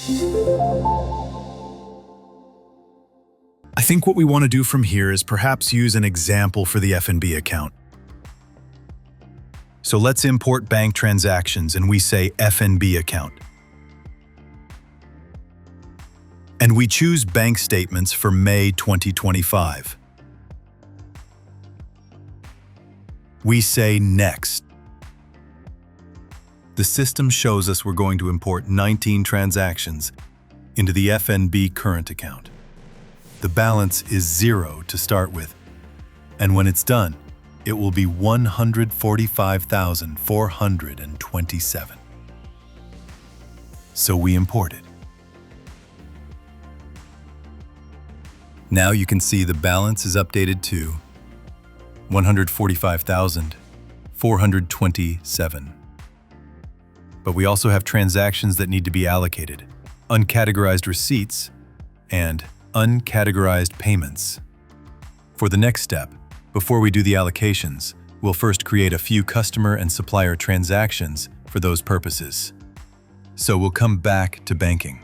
I think what we want to do from here is perhaps use an example for the F&B account. So let's import bank transactions and we say F&B account. And we choose bank statements for May 2025. We say Next. The system shows us we're going to import 19 transactions into the F&B current account. The balance is 0 to start with, and when it's done, it will be $145,427. So we import it. Now you can see the balance is updated to $145,427. But we also have transactions that need to be allocated, uncategorized receipts and uncategorized payments. For the next step, before we do the allocations, we'll first create a few customer and supplier transactions for those purposes. So we'll come back to banking.